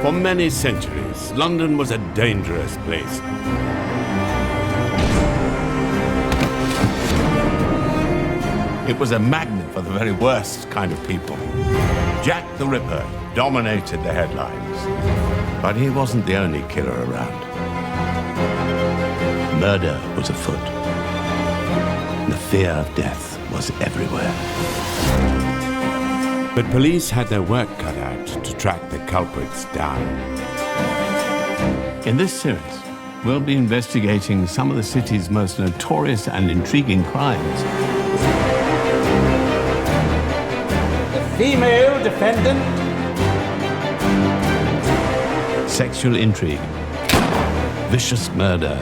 For many centuries, London was a dangerous place. It was a magnet for the very worst kind of people. Jack the Ripper dominated the headlines. But he wasn't the only killer around. Murder was afoot. The fear of death was everywhere. But police had their work cut out to track the culprits down. In this series, we'll be investigating some of the city's most notorious and intriguing crimes. Female defendant. Sexual intrigue, vicious murder,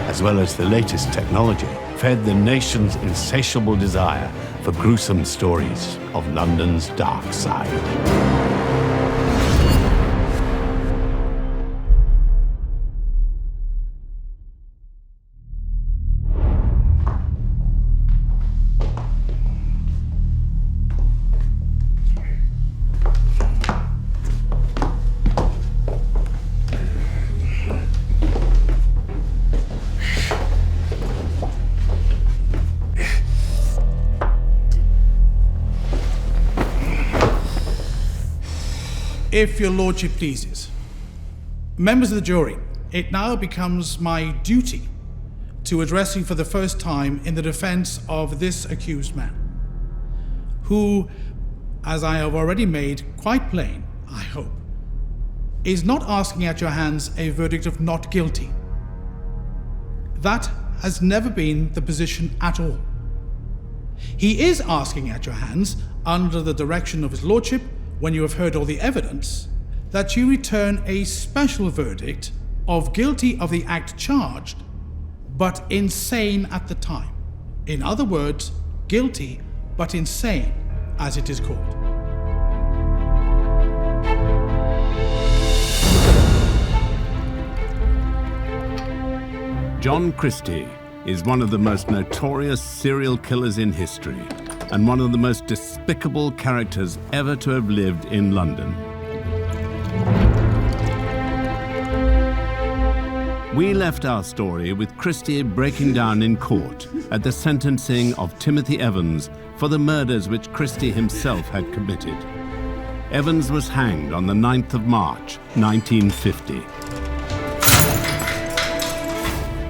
as well as the latest technology, fed the nation's insatiable desire for gruesome stories of London's dark side. If your lordship pleases. Members of the jury, it now becomes my duty to address you for the first time in the defense of this accused man, who, as I have already made quite plain, I hope, is not asking at your hands a verdict of not guilty. That has never been the position at all. He is asking at your hands, under the direction of his lordship, when you have heard all the evidence, that you return a special verdict of guilty of the act charged, but insane at the time. In other words, guilty but insane, as it is called. John Christie is one of the most notorious serial killers in history, and one of the most despicable characters ever to have lived in London. We left our story with Christie breaking down in court at the sentencing of Timothy Evans for the murders which Christie himself had committed. Evans was hanged on the 9th of March, 1950.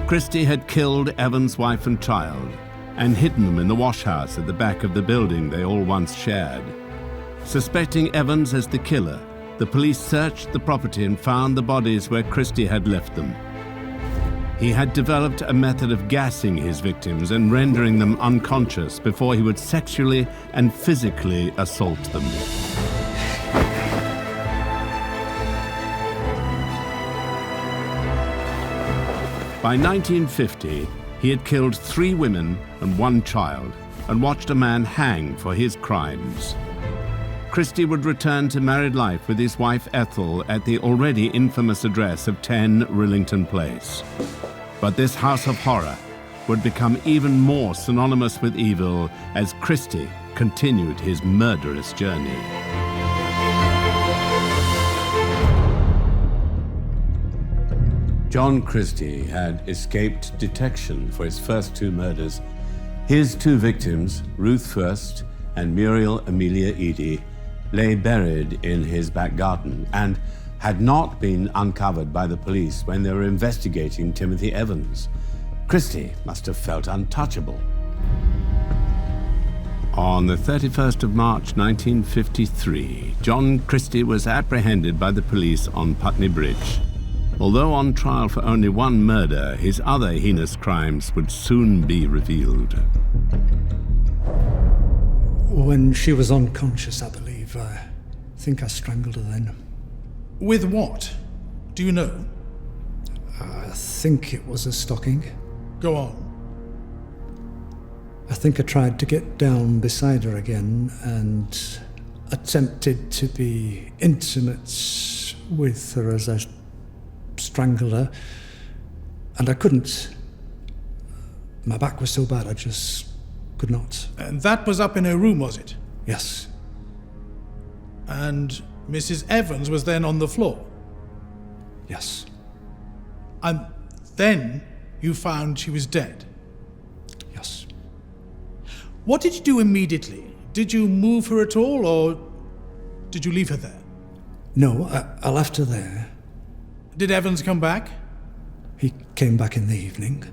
Christie had killed Evans' wife and child, and hidden them in the washhouse at the back of the building they all once shared. Suspecting Evans as the killer, the police searched the property and found the bodies where Christie had left them. He had developed a method of gassing his victims and rendering them unconscious before he would sexually and physically assault them. By 1950, he had killed 3 women and 1 child and watched a man hang for his crimes. Christie would return to married life with his wife Ethel at the already infamous address of 10 Rillington Place. But this house of horror would become even more synonymous with evil as Christie continued his murderous journey. John Christie had escaped detection for his first 2 murders. His 2 victims, Ruth First and Muriel Amelia Eady, lay buried in his back garden and had not been uncovered by the police when they were investigating Timothy Evans. Christie must have felt untouchable. On the 31st of March 1953, John Christie was apprehended by the police on Putney Bridge. Although on trial for only 1 murder, his other heinous crimes would soon be revealed. When she was unconscious, I believe. I think I strangled her then. With what? Do you know? I think it was a stocking. Go on. I think I tried to get down beside her again and attempted to be intimate with her as I strangled her, and I couldn't. My back was so bad I just could not. And that was up in her room, was it? Yes. And Mrs. Evans was then on the floor. Yes. And then you found she was dead. Yes. What did you do immediately? Did you move her at all, or did you leave her there? No, I left her there. Did Evans come back? He came back in the evening.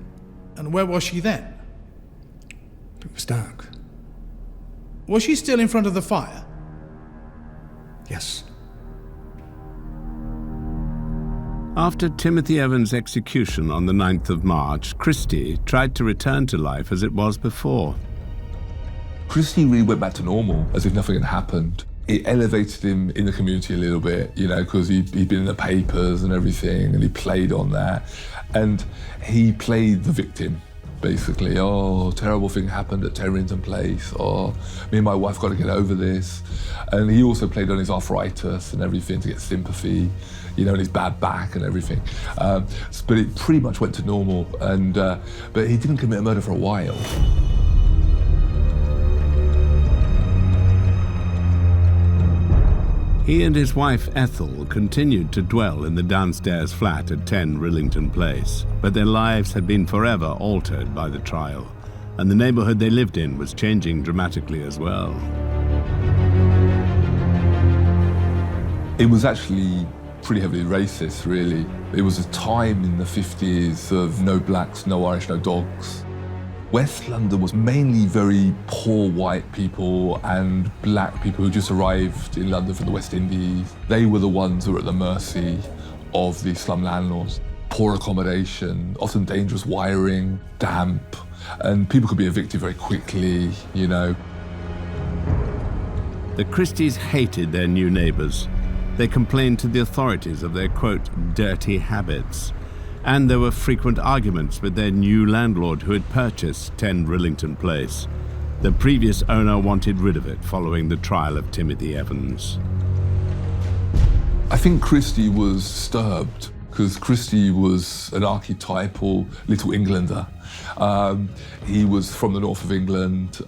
And where was she then? It was dark. Was she still in front of the fire? Yes. After Timothy Evans' execution on the 9th of March, Christie tried to return to life as it was before. Christie really went back to normal, as if nothing had happened. It elevated him in the community a little bit, because he'd been in the papers and everything, and he played on that. And he played the victim, basically. Oh, terrible thing happened at Terrington Place. Oh, me and my wife got to get over this. And he also played on his arthritis and everything to get sympathy, and his bad back and everything. But it pretty much went to normal. But he didn't commit a murder for a while. He and his wife Ethel continued to dwell in the downstairs flat at 10 Rillington Place, but their lives had been forever altered by the trial, and the neighbourhood they lived in was changing dramatically as well. It was actually pretty heavily racist, really. It was a time in the 50s of no blacks, no Irish, no dogs. West London was mainly very poor white people and black people who just arrived in London from the West Indies. They were the ones who were at the mercy of the slum landlords. Poor accommodation, often dangerous wiring, damp, and people could be evicted very quickly, The Christies hated their new neighbours. They complained to the authorities of their, quote, dirty habits. And there were frequent arguments with their new landlord who had purchased 10 Rillington Place. The previous owner wanted rid of it following the trial of Timothy Evans. I think Christie was disturbed because Christie was an archetypal Little Englander. He was from the north of England.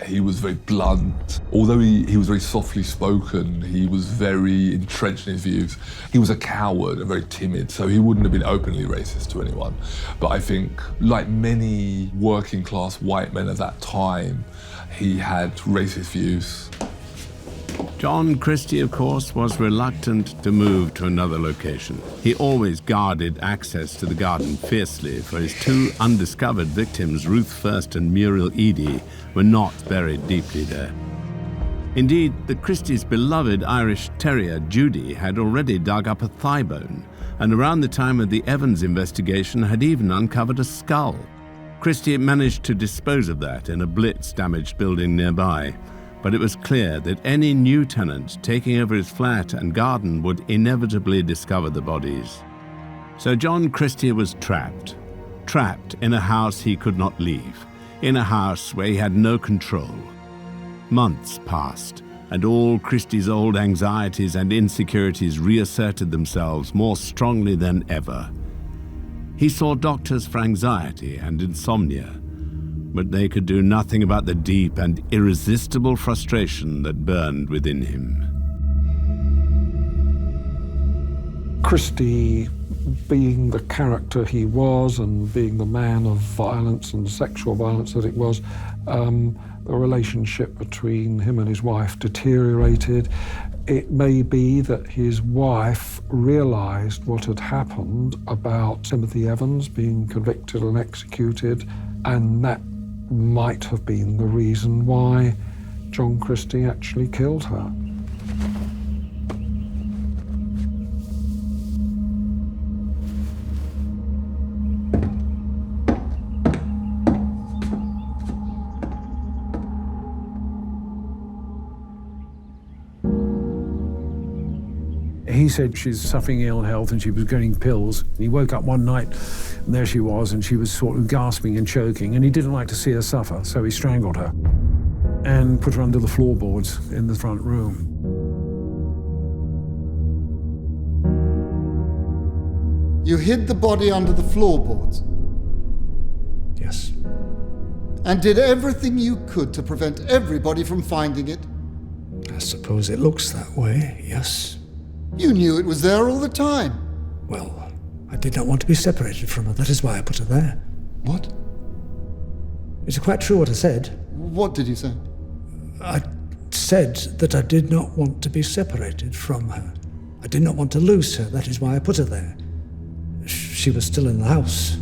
He was very blunt. Although he was very softly spoken, he was very entrenched in his views. He was a coward and very timid, so he wouldn't have been openly racist to anyone. But I think, like many working class white men of that time, he had racist views. John Christie, of course, was reluctant to move to another location. He always guarded access to the garden fiercely, for his two undiscovered victims, Ruth First and Muriel Eady, were not buried deeply there. Indeed, the Christies' beloved Irish terrier, Judy, had already dug up a thigh bone, and around the time of the Evans investigation had even uncovered a skull. Christie managed to dispose of that in a blitz-damaged building nearby, but it was clear that any new tenant taking over his flat and garden would inevitably discover the bodies. So John Christie was trapped in a house he could not leave, in a house where he had no control. Months passed, and all Christie's old anxieties and insecurities reasserted themselves more strongly than ever. He saw doctors for anxiety and insomnia, but they could do nothing about the deep and irresistible frustration that burned within him. Christie, being the character he was and being the man of violence and sexual violence that it was, the relationship between him and his wife deteriorated. It may be that his wife realised what had happened about Timothy Evans being convicted and executed, and that might have been the reason why John Christie actually killed her. He said she's suffering ill health and she was getting pills. He woke up one night and there she was, and she was sort of gasping and choking, and he didn't like to see her suffer, so he strangled her and put her under the floorboards in the front room. You hid the body under the floorboards? Yes. And did everything you could to prevent everybody from finding it? I suppose it looks that way, yes. You knew it was there all the time. Well, I did not want to be separated from her. That is why I put her there. What? Is it quite true what I said? What did you say? I said that I did not want to be separated from her. I did not want to lose her. That is why I put her there. She was still in the house.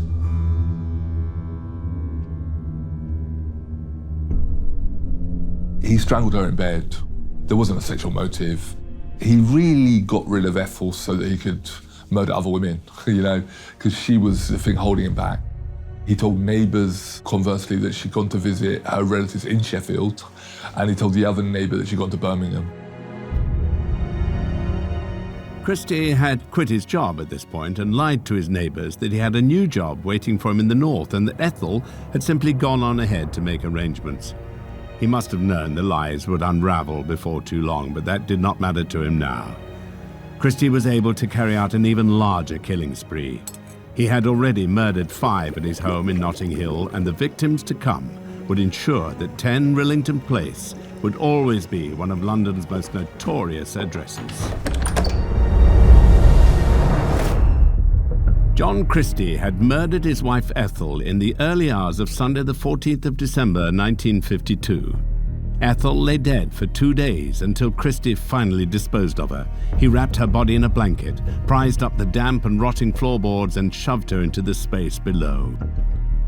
He strangled her in bed. There wasn't a sexual motive. He really got rid of Ethel so that he could murder other women, you know, because she was the thing holding him back. He told neighbours, conversely, that she'd gone to visit her relatives in Sheffield, and he told the other neighbour that she'd gone to Birmingham. Christie had quit his job at this point and lied to his neighbours that he had a new job waiting for him in the north and that Ethel had simply gone on ahead to make arrangements. He must have known the lies would unravel before too long, but that did not matter to him now. Christie was able to carry out an even larger killing spree. He had already murdered 5 at his home in Notting Hill, and the victims to come would ensure that 10 Rillington Place would always be one of London's most notorious addresses. John Christie had murdered his wife Ethel in the early hours of Sunday the 14th of December 1952. Ethel lay dead for 2 days until Christie finally disposed of her. He wrapped her body in a blanket, prized up the damp and rotting floorboards and shoved her into the space below.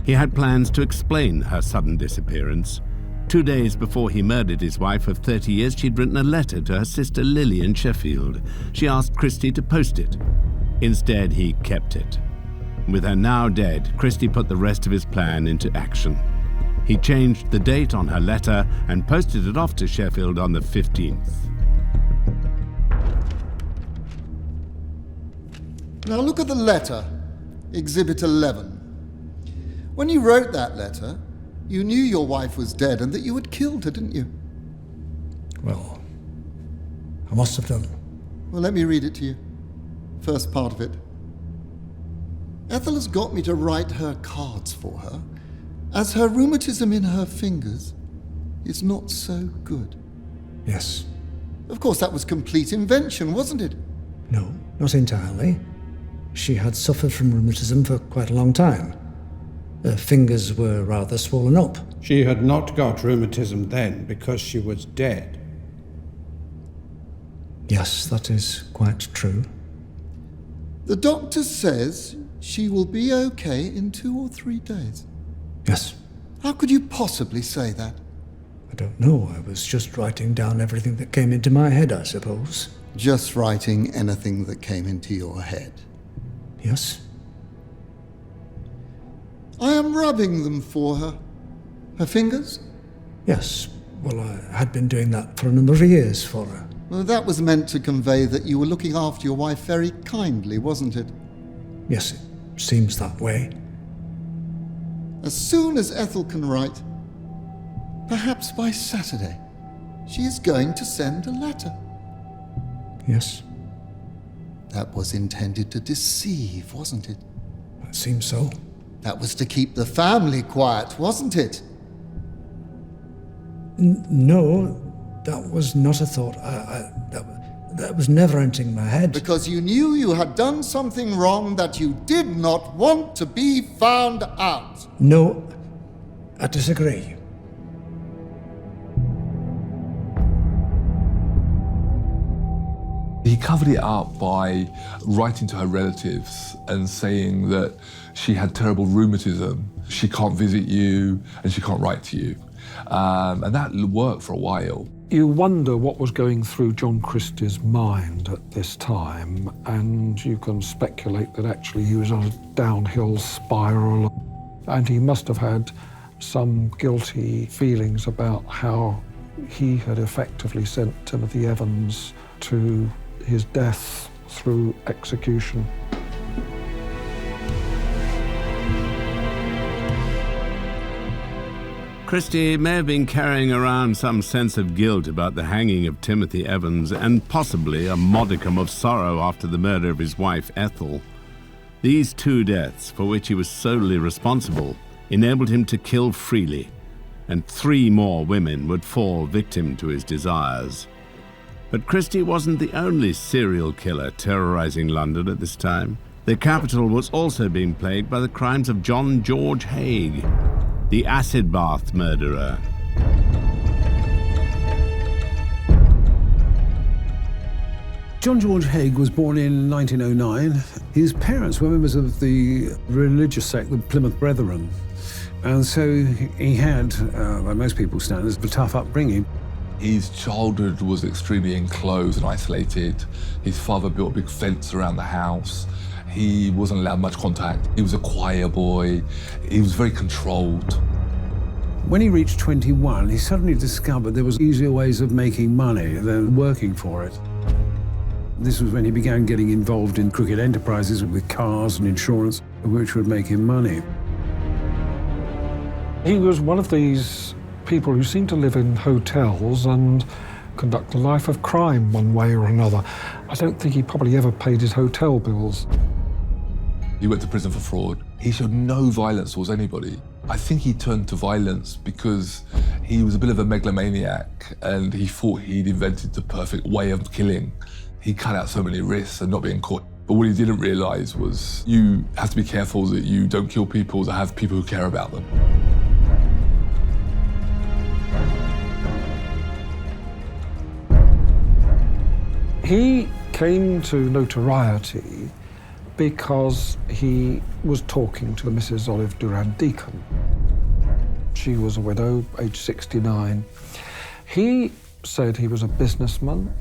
He had plans to explain her sudden disappearance. 2 days before he murdered his wife of 30 years, she'd written a letter to her sister Lily in Sheffield. She asked Christie to post it. Instead, he kept it. With her now dead, Christie put the rest of his plan into action. He changed the date on her letter and posted it off to Sheffield on the 15th. Now look at the letter, Exhibit 11. When you wrote that letter, you knew your wife was dead and that you had killed her, didn't you? Well, I must have done. Well, let me read it to you. First part of it. Ethel has got me to write her cards for her, as her rheumatism in her fingers is not so good. Yes. Of course, that was complete invention, wasn't it? No, not entirely. She had suffered from rheumatism for quite a long time. Her fingers were rather swollen up. She had not got rheumatism then because she was dead. Yes, that is quite true. The doctor says she will be okay in 2 or 3 days. Yes. How could you possibly say that? I don't know. I was just writing down everything that came into my head, I suppose. Just writing anything that came into your head. Yes. I am rubbing them for her. Her fingers? Yes. Well, I had been doing that for a number of years for her. Well, that was meant to convey that you were looking after your wife very kindly, wasn't it? Yes, it seems that way. As soon as Ethel can write, perhaps by Saturday, she is going to send a letter. Yes, That was intended to deceive, wasn't it? it seems so. That was to keep the family quiet, wasn't it? No, that was not a thought. That was never entering my head. Because you knew you had done something wrong that you did not want to be found out. No, I disagree. He covered it up by writing to her relatives and saying that she had terrible rheumatism, she can't visit you, and she can't write to you. And that worked for a while. You wonder what was going through John Christie's mind at this time, and you can speculate that actually he was on a downhill spiral, and he must have had some guilty feelings about how he had effectively sent Timothy Evans to his death through execution. Christie may have been carrying around some sense of guilt about the hanging of Timothy Evans and possibly a modicum of sorrow after the murder of his wife Ethel. These 2 deaths, for which he was solely responsible, enabled him to kill freely, and 3 more women would fall victim to his desires. But Christie wasn't the only serial killer terrorizing London at this time. The capital was also being plagued by the crimes of John George Haigh, the acid bath murderer. John George Haigh was born in 1909. His parents were members of the religious sect, the Plymouth Brethren. And so he had, by most people's standards, a tough upbringing. His childhood was extremely enclosed and isolated. His father built a big fence around the house. He wasn't allowed much contact. He was a choir boy. He was very controlled. When he reached 21, he suddenly discovered there was easier ways of making money than working for it. This was when he began getting involved in crooked enterprises with cars and insurance, which would make him money. He was one of these people who seemed to live in hotels and conduct a life of crime one way or another. I don't think he probably ever paid his hotel bills. He went to prison for fraud. He showed no violence towards anybody. I think he turned to violence because he was a bit of a megalomaniac and he thought he'd invented the perfect way of killing. He cut out so many risks and not being caught. But what he didn't realize was you have to be careful that you don't kill people that have people who care about them. He came to notoriety because he was talking to Mrs. Olive Durand Deacon. She was a widow, aged 69. He said he was a businessman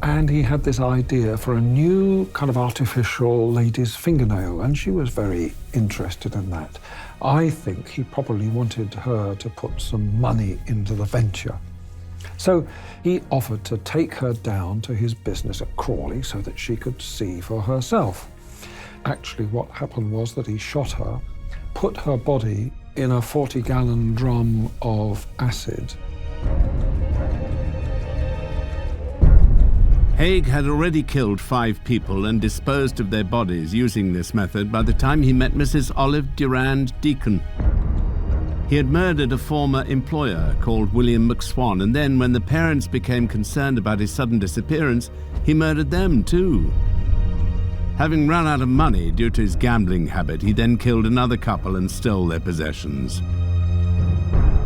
and he had this idea for a new kind of artificial lady's fingernail, and she was very interested in that. I think he probably wanted her to put some money into the venture. So he offered to take her down to his business at Crawley so that she could see for herself. Actually, what happened was that he shot her, put her body in a 40-gallon drum of acid. Haigh had already killed 5 people and disposed of their bodies using this method by the time he met Mrs. Olive Durand Deacon. He had murdered a former employer called William McSwan, and then when the parents became concerned about his sudden disappearance, he murdered them too. Having run out of money due to his gambling habit, he then killed another couple and stole their possessions.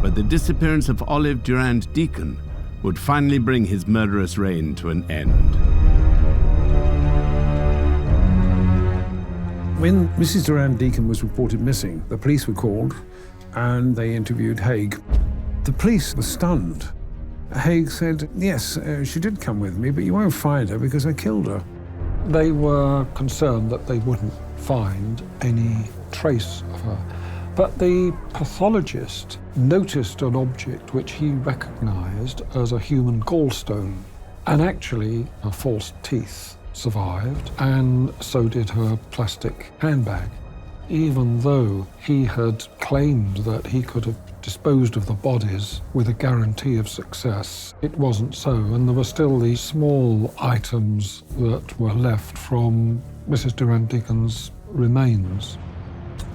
But the disappearance of Olive Durand Deacon would finally bring his murderous reign to an end. When Mrs. Durand Deacon was reported missing, the police were called and they interviewed Haigh. The police were stunned. Haigh said, yes, she did come with me, but you won't find her because I killed her. They were concerned that they wouldn't find any trace of her. But the pathologist noticed an object which he recognized as a human gallstone. And actually, her false teeth survived, and so did her plastic handbag. Even though he had claimed that he could have disposed of the bodies with a guarantee of success, it wasn't so, and there were still these small items that were left from Mrs. Durand Deacon's remains.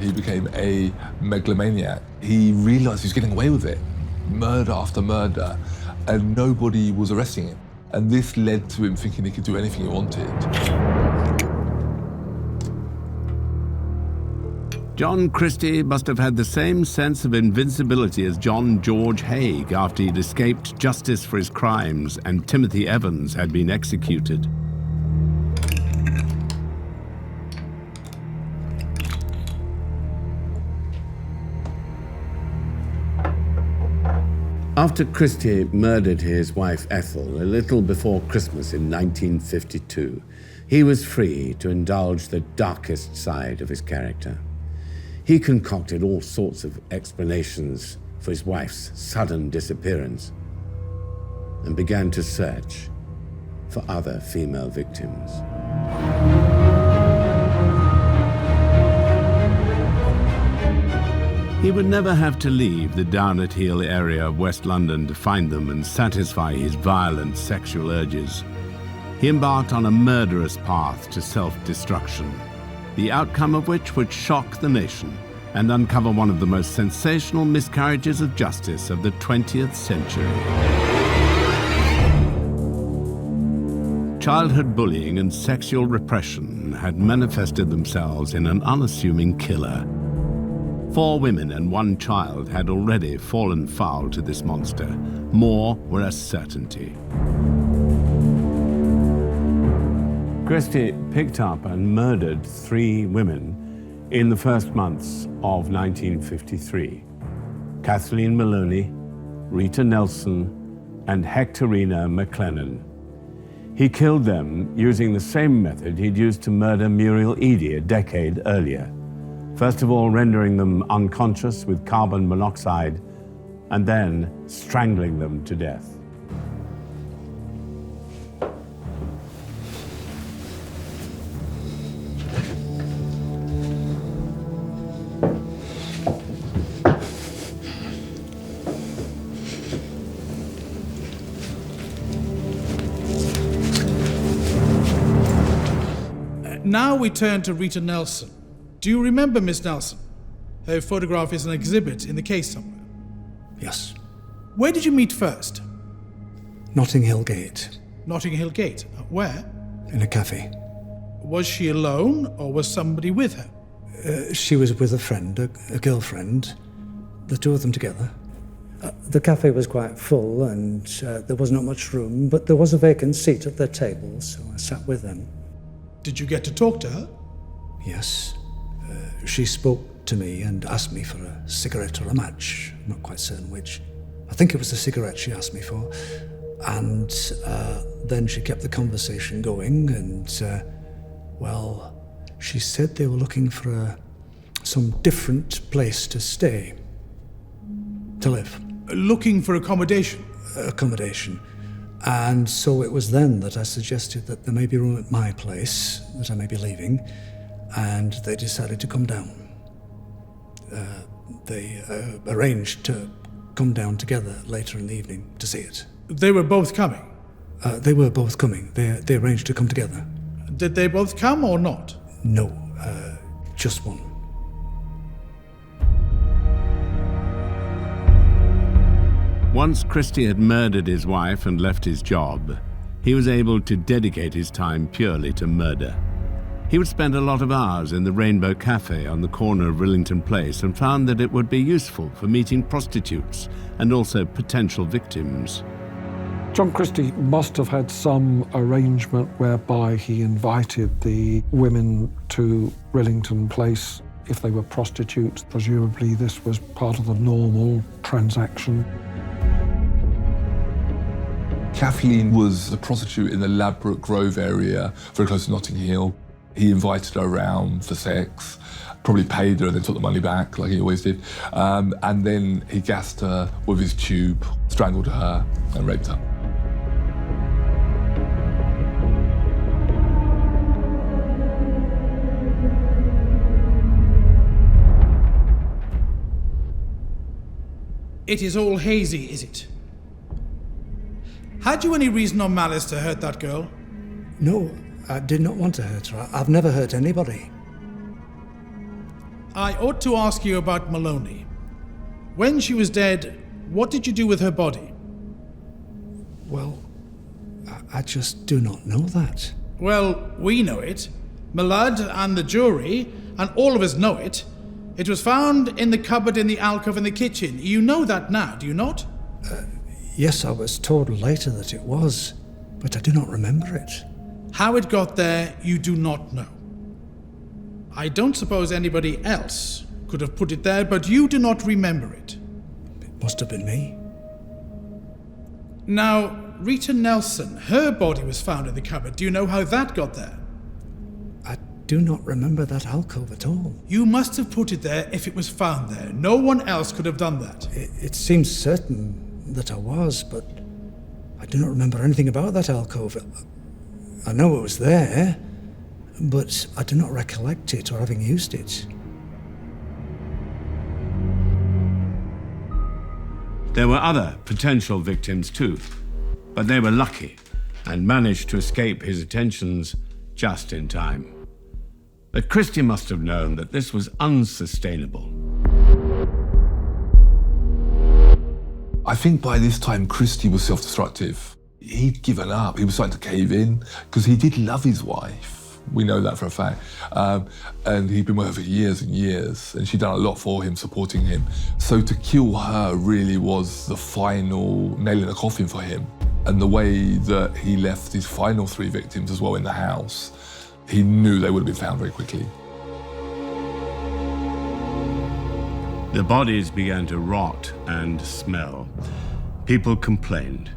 He became a megalomaniac. He realized he was getting away with it, murder after murder, and nobody was arresting him. And this led to him thinking he could do anything he wanted. John Christie must have had the same sense of invincibility as John George Haigh after he'd escaped justice for his crimes and Timothy Evans had been executed. After Christie murdered his wife Ethel a little before Christmas in 1952, he was free to indulge the darkest side of his character. He concocted all sorts of explanations for his wife's sudden disappearance and began to search for other female victims. He would never have to leave the down-at-heel area of West London to find them and satisfy his violent sexual urges. He embarked on a murderous path to self-destruction, the outcome of which would shock the nation and uncover one of the most sensational miscarriages of justice of the 20th century. Childhood bullying and sexual repression had manifested themselves in an unassuming killer. 4 women and 1 child had already fallen foul to this monster. More were a certainty. Christie picked up and murdered 3 women in the first months of 1953. Kathleen Maloney, Rita Nelson, and Hectorina McLennan. He killed them using the same method he'd used to murder Muriel Eady a decade earlier. First of all, rendering them unconscious with carbon monoxide, and then strangling them to death. Now we turn to Rita Nelson. Do you remember Miss Nelson? Her photograph is an exhibit in the case somewhere. Yes. Where did you meet first? Notting Hill Gate. Notting Hill Gate. Where? In a cafe. Was she alone, or was somebody with her? She was with a friend, a girlfriend. The 2 of them together. The cafe was quite full and there was not much room, but there was a vacant seat at their table, so I sat with them. Did you get to talk to her? Yes. She spoke to me and asked me for a cigarette or a match. I'm not quite certain which. I think it was a cigarette she asked me for. And then she kept the conversation going and, she said they were looking for some different place to stay, to live. Looking for accommodation? Accommodation. And so it was then that I suggested that there may be room at my place, that I may be leaving, and they decided to come down. They arranged to come down together later in the evening to see it. They were both coming? They were both coming. They arranged to come together. Did they both come or not? No, just one. Once Christie had murdered his wife and left his job, he was able to dedicate his time purely to murder. He would spend a lot of hours in the Rainbow Cafe on the corner of Rillington Place and found that it would be useful for meeting prostitutes and also potential victims. John Christie must have had some arrangement whereby he invited the women to Rillington Place if they were prostitutes. Presumably this was part of the normal transaction. Kathleen was a prostitute in the Ladbroke Grove area, very close to Notting Hill. He invited her around for sex, probably paid her and then took the money back, like he always did. And then he gassed her with his tube, strangled her and raped her. It is all hazy, is it? Had you any reason or malice to hurt that girl? No, I did not want to hurt her. I've never hurt anybody. I ought to ask you about Maloney. When she was dead, what did you do with her body? Well, I just do not know that. Well, we know it. Millard and the jury, and all of us know it. It was found in the cupboard in the alcove in the kitchen. You know that now, do you not? Yes, I was told later that it was, but I do not remember it. How it got there, you do not know. I don't suppose anybody else could have put it there, but you do not remember it. It must have been me. Now, Rita Nelson, her body was found in the cupboard. Do you know how that got there? I do not remember that alcove at all. You must have put it there if it was found there. No one else could have done that. It seems certain that I was, but I do not remember anything about that alcove. I know it was there, but I do not recollect it or having used it. There were other potential victims too, but they were lucky and managed to escape his attentions just in time. But Christie must have known that this was unsustainable. I think by this time Christie was self-destructive. he'd given up. He was starting to cave in because he did love his wife. We know that for a fact. And he'd been with her for years and years, and she'd done a lot for him, supporting him. So to kill her really was the final nail in the coffin for him. And the way that he left his final 3 victims as well in the house, he knew they would have been found very quickly. The bodies began to rot and smell. People complained.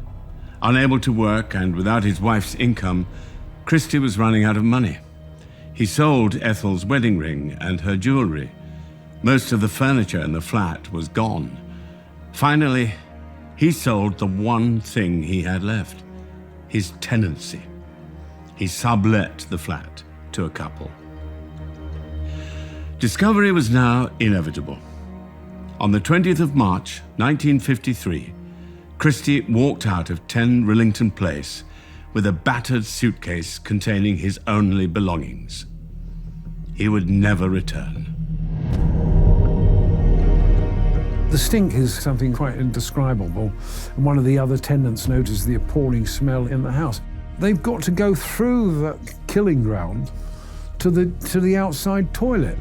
Unable to work and without his wife's income, Christie was running out of money. He sold Ethel's wedding ring and her jewelry. Most of the furniture in the flat was gone. Finally, he sold the one thing he had left, his tenancy. He sublet the flat to a couple. Discovery was now inevitable. On the 20th of March, 1953, Christie walked out of 10 Rillington Place with a battered suitcase containing his only belongings. He would never return. The stink is something quite indescribable. And one of the other tenants noticed the appalling smell in the house. They've got to go through the killing ground to the outside toilet.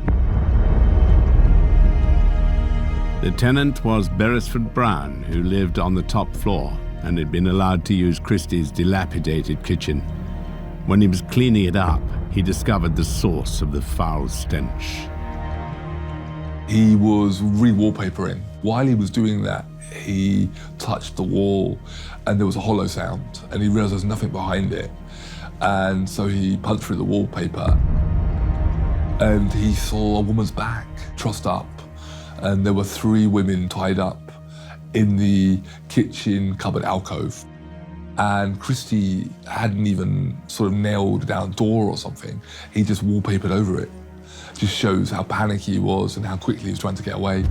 The tenant was Beresford Brown, who lived on the top floor and had been allowed to use Christie's dilapidated kitchen. When he was cleaning it up, he discovered the source of the foul stench. He was re-wallpapering. While he was doing that, he touched the wall and there was a hollow sound, and he realized there's nothing behind it. And so he punched through the wallpaper and he saw a woman's back trussed up, and there were 3 women tied up in the kitchen cupboard alcove. And Christie hadn't even sort of nailed down a door or something. He just wallpapered over it. Just shows how panicky he was and how quickly he was trying to get away.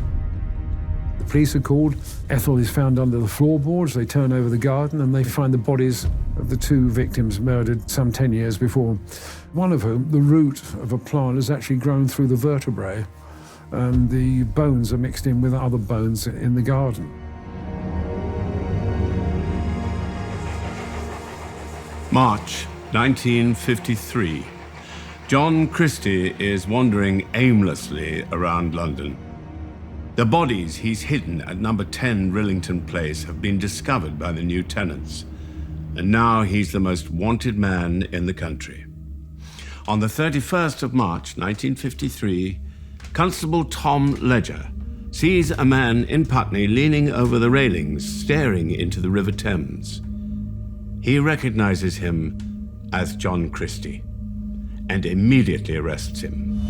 The police are called. Ethel is found under the floorboards. They turn over the garden and they find the bodies of the 2 victims murdered some 10 years before. One of whom, the root of a plant, has actually grown through the vertebrae, and the bones are mixed in with other bones in the garden. March 1953. John Christie is wandering aimlessly around London. The bodies he's hidden at number 10 Rillington Place have been discovered by the new tenants, and now he's the most wanted man in the country. On the 31st of March 1953, Constable Tom Ledger sees a man in Putney leaning over the railings, staring into the River Thames. He recognizes him as John Christie and immediately arrests him.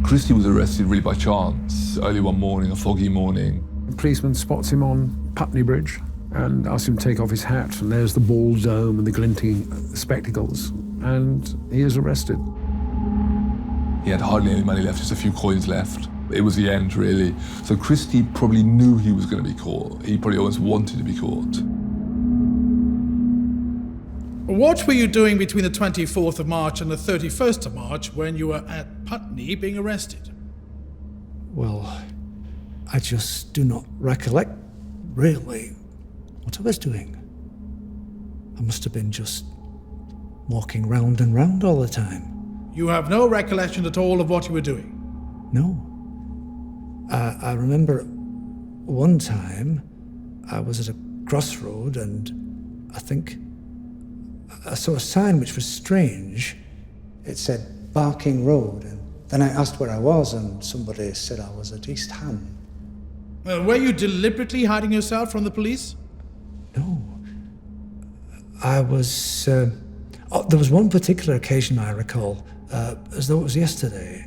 Christie was arrested really by chance, early one morning, a foggy morning. The policeman spots him on Putney Bridge and asks him to take off his hat, and there's the bald dome and the glinting spectacles, and he is arrested. He had hardly any money left, just a few coins left. It was the end, really. So Christie probably knew he was going to be caught. He probably always wanted to be caught. What were you doing between the 24th of March and the 31st of March when you were at Putney being arrested? Well, I just do not recollect, really, what I was doing. I must have been just walking round and round all the time. You have no recollection at all of what you were doing? No. I remember one time I was at a crossroad and I think I saw a sign which was strange. It said Barking Road, and then I asked where I was and somebody said I was at East Ham. Were you deliberately hiding yourself from the police? No. I was... there was one particular occasion I recall, as though it was yesterday.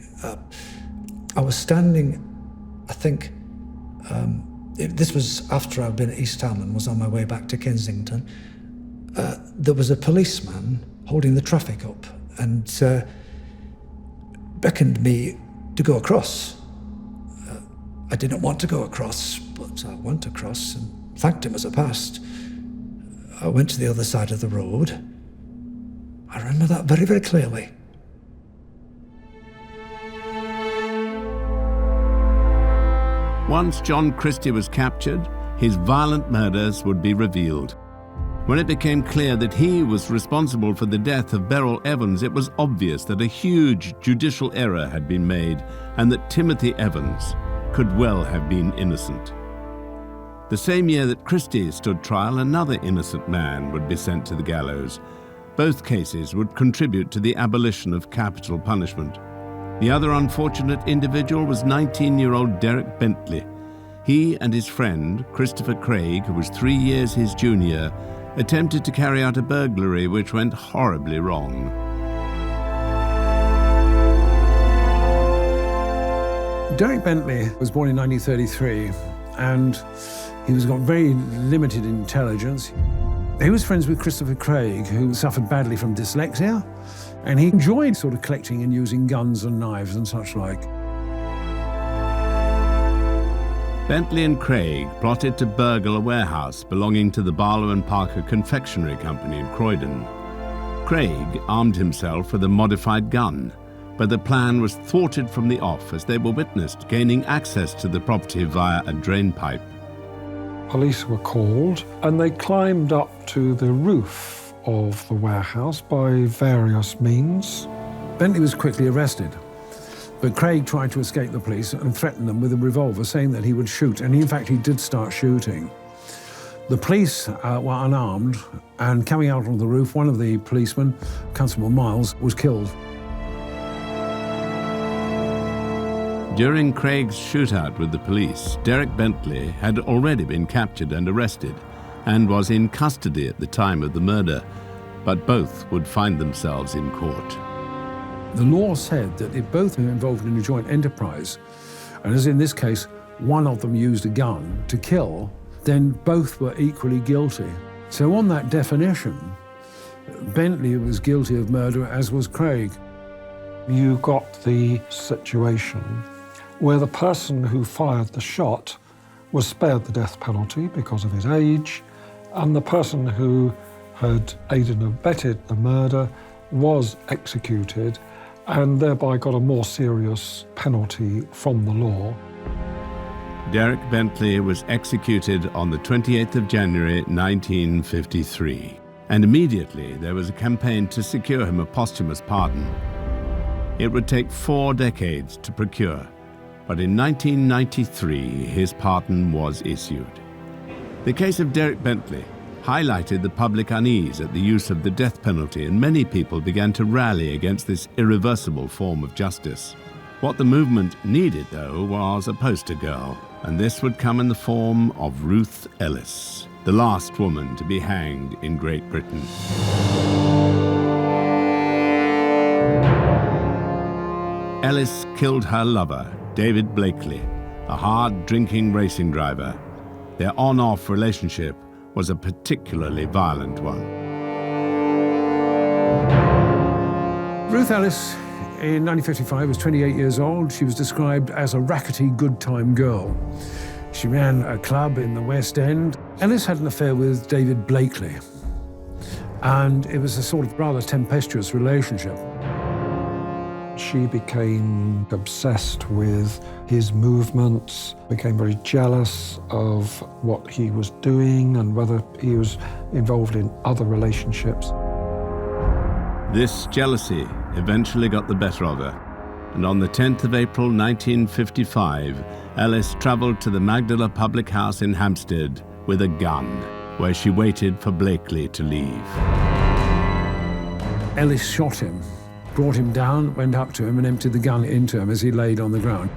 I was standing, I think, this was after I'd been at East Ham and was on my way back to Kensington. There was a policeman holding the traffic up and beckoned me to go across. I didn't want to go across, but I went across and thanked him as I passed. I went to the other side of the road. I remember that very, very clearly. Once John Christie was captured, his violent murders would be revealed. When it became clear that he was responsible for the death of Beryl Evans, it was obvious that a huge judicial error had been made and that Timothy Evans could well have been innocent. The same year that Christie stood trial, another innocent man would be sent to the gallows. Both cases would contribute to the abolition of capital punishment. The other unfortunate individual was 19-year-old Derek Bentley. He and his friend, Christopher Craig, who was 3 years his junior, attempted to carry out a burglary which went horribly wrong. Derek Bentley was born in 1933, and he got very limited intelligence. He was friends with Christopher Craig, who suffered badly from dyslexia, and he enjoyed sort of collecting and using guns and knives and such like. Bentley and Craig plotted to burgle a warehouse belonging to the Barlow and Parker Confectionery Company in Croydon. Craig armed himself with a modified gun, but the plan was thwarted from the off as they were witnessed gaining access to the property via a drain pipe. Police were called and they climbed up to the roof of the warehouse by various means. Bentley was quickly arrested, but Craig tried to escape the police and threatened them with a revolver, saying that he would shoot, and in fact he did start shooting. The police were unarmed, and coming out on the roof, one of the policemen, Constable Miles, was killed. During Craig's shootout with the police, Derek Bentley had already been captured and arrested and was in custody at the time of the murder, but both would find themselves in court. The law said that if both were involved in a joint enterprise, and as in this case, one of them used a gun to kill, then both were equally guilty. So on that definition, Bentley was guilty of murder, as was Craig. You got the situation where the person who fired the shot was spared the death penalty because of his age, and the person who had aided and abetted the murder was executed and thereby got a more serious penalty from the law. Derek Bentley was executed on the 28th of January 1953, and immediately there was a campaign to secure him a posthumous pardon. It would take 4 decades to procure, but in 1993 his pardon was issued. The case of Derek Bentley highlighted the public unease at the use of the death penalty, and many people began to rally against this irreversible form of justice. What the movement needed, though, was a poster girl, and this would come in the form of Ruth Ellis, the last woman to be hanged in Great Britain. Ellis killed her lover, David Blakely, a hard-drinking racing driver. Their on-off relationship was a particularly violent one. Ruth Ellis, in 1955, was 28 years old. She was described as a rackety, good-time girl. She ran a club in the West End. Ellis had an affair with David Blakely, and it was a sort of rather tempestuous relationship. She became obsessed with his movements, became very jealous of what he was doing and whether he was involved in other relationships. This jealousy eventually got the better of her, and on the 10th of April 1955, Ellis travelled to the Magdala public house in Hampstead with a gun, where she waited for Blakely to leave. Ellis shot him, brought him down, went up to him and emptied the gun into him as he laid on the ground.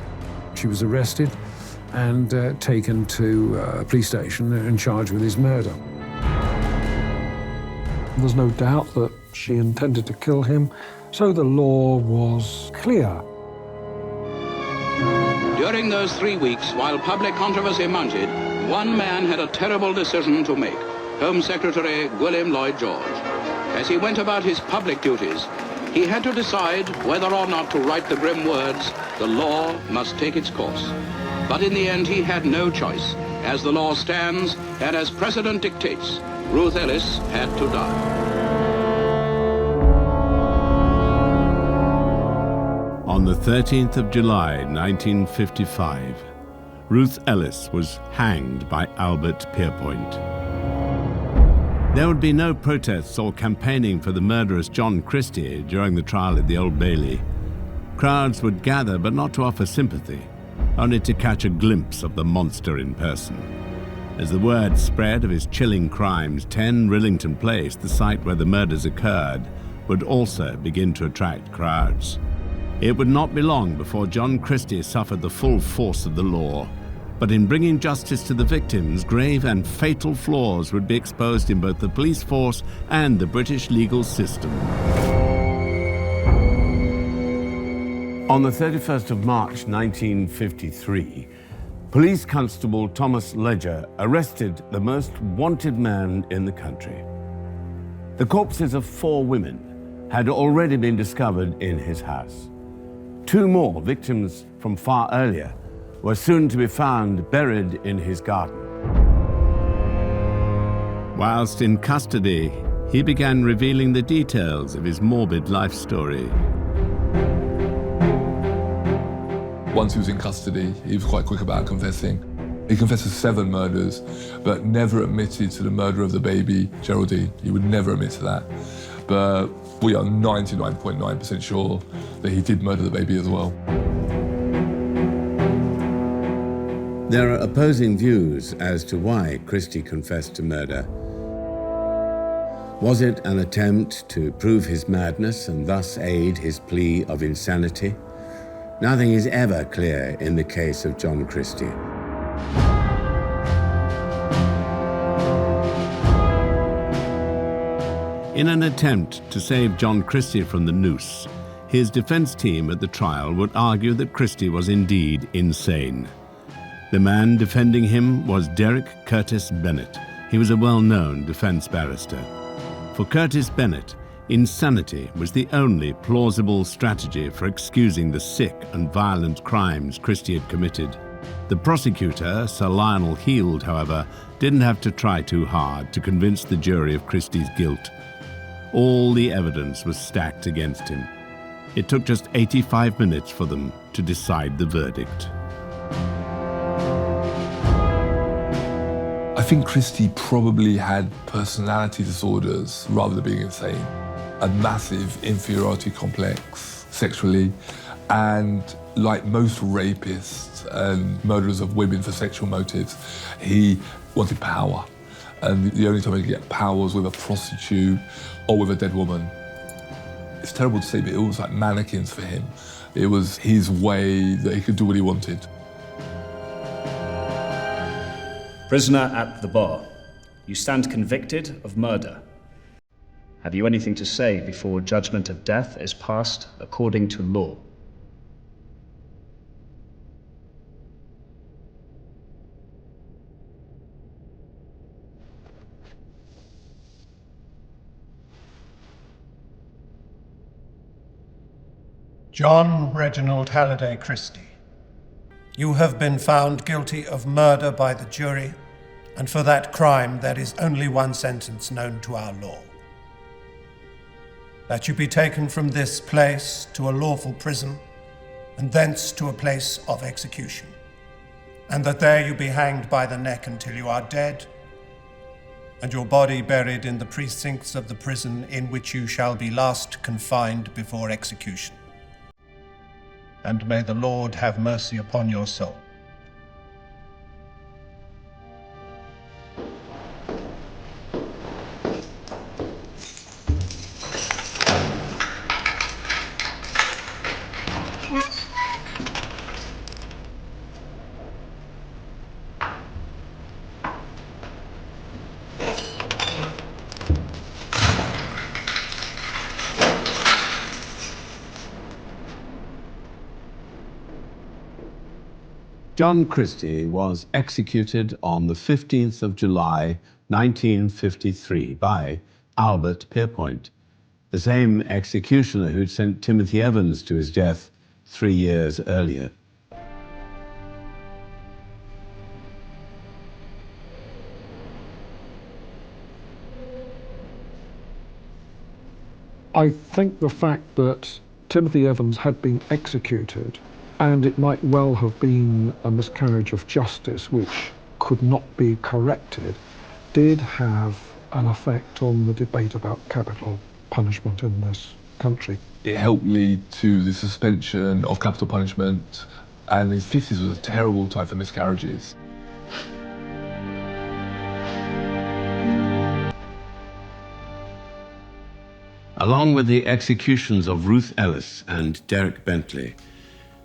She was arrested and taken to a police station and charged with his murder. There's no doubt that she intended to kill him, so the law was clear. During those 3 weeks, while public controversy mounted, one man had a terrible decision to make, Home Secretary William Lloyd George. As he went about his public duties, he had to decide whether or not to write the grim words, "The law must take its course." But in the end, he had no choice. As the law stands, and as precedent dictates, Ruth Ellis had to die. On the 13th of July, 1955, Ruth Ellis was hanged by Albert Pierpoint. There would be no protests or campaigning for the murderous John Christie during the trial at the Old Bailey. Crowds would gather, but not to offer sympathy, only to catch a glimpse of the monster in person. As the word spread of his chilling crimes, 10 Rillington Place, the site where the murders occurred, would also begin to attract crowds. It would not be long before John Christie suffered the full force of the law. But in bringing justice to the victims, grave and fatal flaws would be exposed in both the police force and the British legal system. On the 31st of March 1953, Police Constable Thomas Ledger arrested the most wanted man in the country. The corpses of 4 women had already been discovered in his house. 2 more victims from far earlier were soon to be found buried in his garden. Whilst in custody, he began revealing the details of his morbid life story. Once he was in custody, he was quite quick about confessing. He confessed to 7 murders, but never admitted to the murder of the baby, Geraldine. He would never admit to that. But we are 99.9% sure that he did murder the baby as well. There are opposing views as to why Christie confessed to murder. Was it an attempt to prove his madness and thus aid his plea of insanity? Nothing is ever clear in the case of John Christie. In an attempt to save John Christie from the noose, his defense team at the trial would argue that Christie was indeed insane. The man defending him was Derek Curtis Bennett. He was a well-known defense barrister. For Curtis Bennett, insanity was the only plausible strategy for excusing the sick and violent crimes Christie had committed. The prosecutor, Sir Lionel Heald, however, didn't have to try too hard to convince the jury of Christie's guilt. All the evidence was stacked against him. It took just 85 minutes for them to decide the verdict. I think Christie probably had personality disorders rather than being insane. A massive inferiority complex sexually, and like most rapists and murderers of women for sexual motives, he wanted power. And the only time he could get power was with a prostitute or with a dead woman. It's terrible to say, but it was like mannequins for him. It was his way that he could do what he wanted. Prisoner at the bar, you stand convicted of murder. Have you anything to say before judgment of death is passed according to law? John Reginald Halliday Christie, you have been found guilty of murder by the jury, and for that crime there is only one sentence known to our law. That you be taken from this place to a lawful prison, and thence to a place of execution, and that there you be hanged by the neck until you are dead, and your body buried in the precincts of the prison in which you shall be last confined before execution. And may the Lord have mercy upon your soul. John Christie was executed on the 15th of July, 1953 by Albert Pierpoint, the same executioner who'd sent Timothy Evans to his death 3 years earlier. I think the fact that Timothy Evans had been executed And it might well have been a miscarriage of justice which could not be corrected, did have an effect on the debate about capital punishment in this country. It helped lead to the suspension of capital punishment, and the 50s was a terrible time for miscarriages. Along with the executions of Ruth Ellis and Derek Bentley,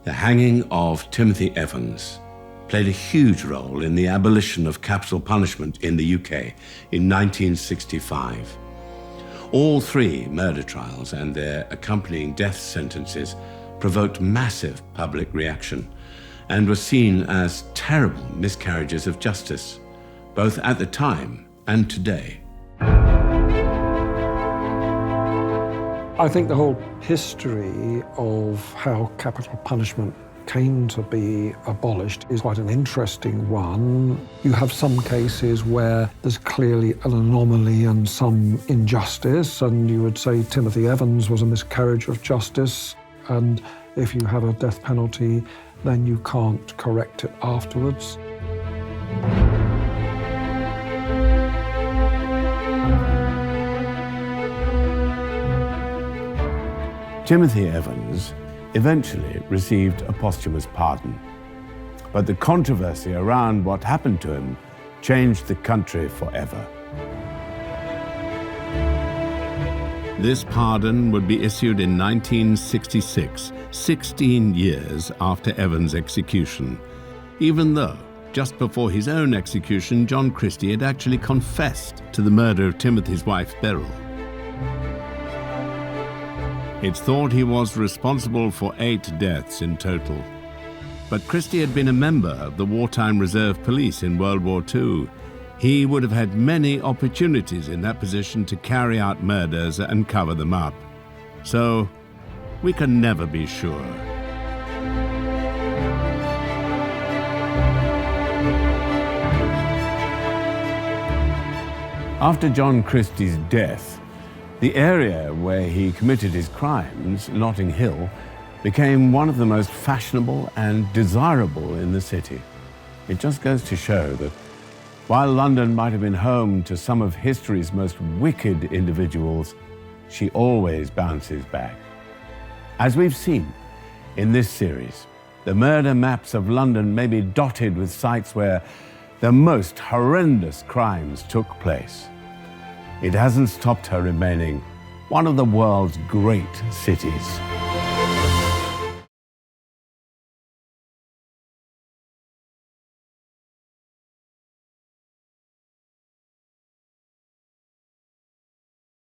the hanging of Timothy Evans played a huge role in the abolition of capital punishment in the UK in 1965. All three murder trials and their accompanying death sentences provoked massive public reaction and were seen as terrible miscarriages of justice, both at the time and today. I think the whole history of how capital punishment came to be abolished is quite an interesting one. You have some cases where there's clearly an anomaly and some injustice, and you would say Timothy Evans was a miscarriage of justice, and if you have a death penalty, then you can't correct it afterwards. Timothy Evans eventually received a posthumous pardon, but the controversy around what happened to him changed the country forever. This pardon would be issued in 1966, 16 years after Evans' execution, even though just before his own execution, John Christie had actually confessed to the murder of Timothy's wife, Beryl. It's thought he was responsible for 8 deaths in total. But Christie had been a member of the Wartime Reserve Police in World War II. He would have had many opportunities in that position to carry out murders and cover them up. So, we can never be sure. After John Christie's death, the area where he committed his crimes, Notting Hill, became one of the most fashionable and desirable in the city. It just goes to show that while London might have been home to some of history's most wicked individuals, she always bounces back. As we've seen in this series, the murder maps of London may be dotted with sites where the most horrendous crimes took place. It hasn't stopped her remaining one of the world's great cities.